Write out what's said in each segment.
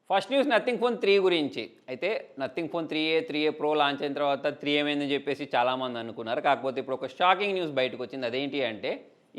First news nothing phone 3 గురించి. అయితే nothing phone 3ఏ pro launch అయిన తర్వాత 3 ఏమైందని చెప్పేసి చాలామంది అనుకున్నారు. కాకపోతే ఇప్పుడు ఒక షాకింగ్ న్యూస్ బయటకొచ్చింది. అదేంటి అంటే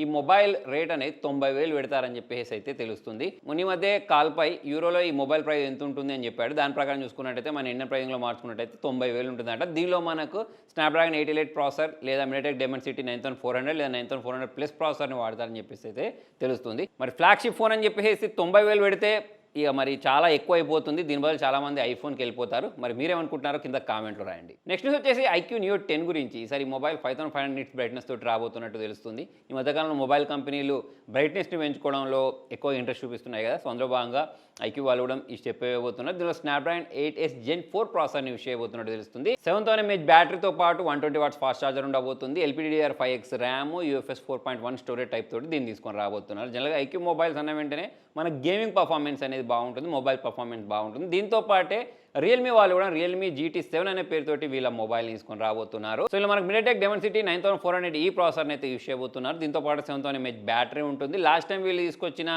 ఈ మొబైల్ రేట్ అనేది 90,000 పెడతారని చెప్పేసి అయితే తెలుస్తుంది. మొన్న ఈ మధ్య కాల్‌పై యూరోలో ఈ మొబైల్ ప్రైస్ ఎంత ఉంటుంది అని చెప్పాడు. దాని ప్రకారం చూసుకున్నట్టయితే మన ఇండియన్ ప్రైజింగ్‌లో మార్చుకున్నట్టయితే 90,000 ఉంటుందట. దీనిలో మనకు స్నాప్‌డ్రాగన్ 888 ప్రాసెసర్ లేదా మీడియాటెక్ డైమెన్సిటీ 9400 లేదా 9400 ప్లస్ ప్రాసెసర్‌ని వాడతారని చెప్పేసి అయితే తెలుస్తుంది. మరి ఫ్లాగ్‌షిప్ ఫోన్ అని చెప్పేసి 90,000 పెడితే ఇక మరి చాలా ఎక్కువ అయిపోతుంది. దీని బదులు చాలామంది ఐఫోన్కి వెళ్ళిపోతారు. మరి మీరేమనుకుంటున్నారో కింద కామెంట్లో రాయండి. నెక్స్ట్ న్యూస్ వచ్చేసి ఐక్యూ నియో 10 గురించి. ఈసారి మొబైల్ 5500 నిట్స్ బ్రైట్నెస్ తోటి రాబోతున్నట్టు తెలుస్తుంది. ఈ మధ్యకాలంలో మొబైల్ కంపెనీలు బ్రైట్నెస్ని పెంచుకోవడంలో ఎక్కువ ఇంట్రెస్ట్ చూపిస్తున్నాయి కదా. సో అందులో భాగంగా ఐక్యూ వాళ్ళు కూడా ఈ స్టెప్ వేయబోతున్నారు. దీనిలో స్నాప్‌డ్రాగన్ 8s Gen 4 ప్రాసెసర్ని యూస్ చేయబోతున్నట్టు తెలుస్తుంది. 7,000 mAh బ్యాటరీతో పాటు 120 వాట్స్ ఫాస్ట్ ఛార్జర్ ఉండబోతుంది. LPDDR5X RAM, UFS 4.1 storage type తోటి దీన్ని తీసుకొని రాబోతున్నారు. జనరల్గా ఐక్యూ మొబైల్స్ అన్న వెంటనే మన గేమింగ్ పర్ఫార్మెన్స్ అనేది బాగుంటుంది, మొబైల్ పర్ఫార్మెన్స్ బాగుంటుంది. దీంతో పాటే రియల్మీ వాళ్ళు కూడా రియల్మీ GT7 అనే పేరుతోటి వీళ్ళ మొబైల్ని తీసుకొని రాబోతున్నారు. సో ఇలా మనకు మీడియాటెక్ డైమెన్సిటీ 9400 ఈ ప్రాసెసర్ని అయితే యూస్ చేయబోతున్నారు. దీంతో పాటు 7,000 mAh బ్యాటరీ ఉంటుంది. లాస్ట్ టైం వీళ్ళు తీసుకొచ్చిన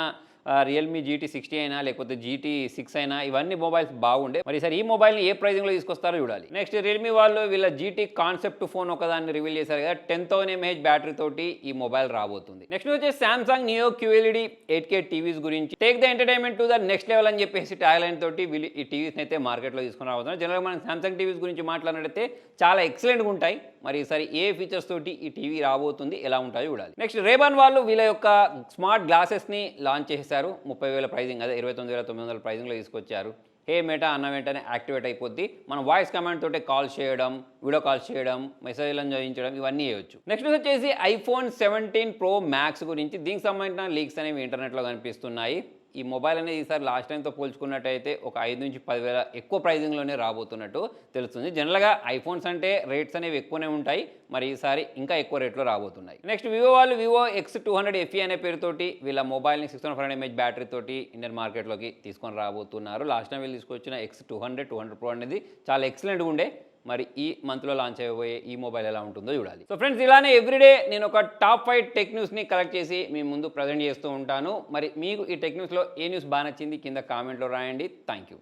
రియల్మీ GT60 అయినా లేకపోతే GT6 అయినా ఇవన్నీ మొబైల్స్ బాగుండే. మరి ఈసారి ఈ మొబైల్ని ఏ ప్రైజింగ్లో తీసుకొస్తారో చూడాలి. నెక్స్ట్ రియల్మీ వాళ్ళు వీళ్ళ GT కాన్సెప్ట్ ఫోన్ ఒకదాన్ని రివీల్ చేశారు కదా. 10,000 mAh బ్యాటరీ తోటి ఈ మొబైల్ రాబోతుంది. నెక్స్ట్ వచ్చేసి Samsung Neo QLED 8K TVs గురించి. Take the entertainment to the next level అని చెప్పేసి ట్యాగ్ లైన్ తోటి వీళ్ళు ఈ టీవీస్ని అయితే మార్కెట్లో తీసుకుని రాబోతున్నారు. జనరల్గా మనం సామ్సంగ్ టీవీస్ గురించి మాట్లాడినట్టయితే చాలా ఎక్సలెంట్గా ఉంటాయి. మరి ఈసారి ఏ ఫీచర్స్ తోటి ఈ టీవీ రాబోతుంది, ఎలా ఉంటాయో చూడాలి. నెక్స్ట్ రేబాన్ వాళ్ళు వీళ్ళ యొక్క స్మార్ట్ గ్లాసెస్ని లాంచ్ చేశారు. 30,000 ప్రైజింగ్, అదే 29,900 ప్రైజింగ్లో తీసుకొచ్చారు. హే మెటా అన్న వెంటనే యాక్టివేట్ అయిపోద్ది. మనం వాయిస్ కమాండ్ తోటే కాల్ చేయడం, వీడియో కాల్స్ చేయడం, మెసేజ్లను చదివించడం ఇవన్నీ చేయొచ్చు. నెక్స్ట్ వచ్చేసి ఐఫోన్ 17 Pro Max గురించి. దీనికి సంబంధించిన లీక్స్ అనేవి ఇంటర్నెట్లో కనిపిస్తున్నాయి. ఈ మొబైల్ అనేది ఈసారి లాస్ట్ టైంతో పోల్చుకున్నట్టయితే ఒక 5 నుంచి 10,000 ఎక్కువ ప్రైజింగ్లోనే రాబోతున్నట్టు తెలుస్తుంది. జనరల్గా ఐఫోన్స్ అంటే రేట్స్ అనేవి ఎక్కువనే ఉంటాయి. మరి ఈసారి ఇంకా ఎక్కువ రేట్లో రాబోతున్నాయి. నెక్స్ట్ వివో వాళ్ళు వివో X200 FE అనే పేరుతోటి వీళ్ళ మొబైల్ని 6,500 mAh బ్యాటరీ తోటి ఇండియన్ మార్కెట్లోకి తీసుకొని రాబోతున్నారు. లాస్ట్ టైం వీళ్ళు తీసుకొచ్చిన X200 Pro అనేది చాలా ఎక్సలెంట్గా ఉండే. మరి ఈ మంత్లో లాంచ్ అయిపోయే ఈ మొబైల్ ఎలా ఉంటుందో చూడాలి. సో ఫ్రెండ్స్, ఇలానే ఎవ్రీడే నేను ఒక టాప్ 5 టెక్ న్యూస్ని కలెక్ట్ చేసి మీ ముందు ప్రజెంట్ చేస్తూ ఉంటాను. మరి మీకు ఈ టెక్ న్యూస్లో ఏ న్యూస్ బాగా నచ్చింది కింద కామెంట్లో రాయండి. Thank you.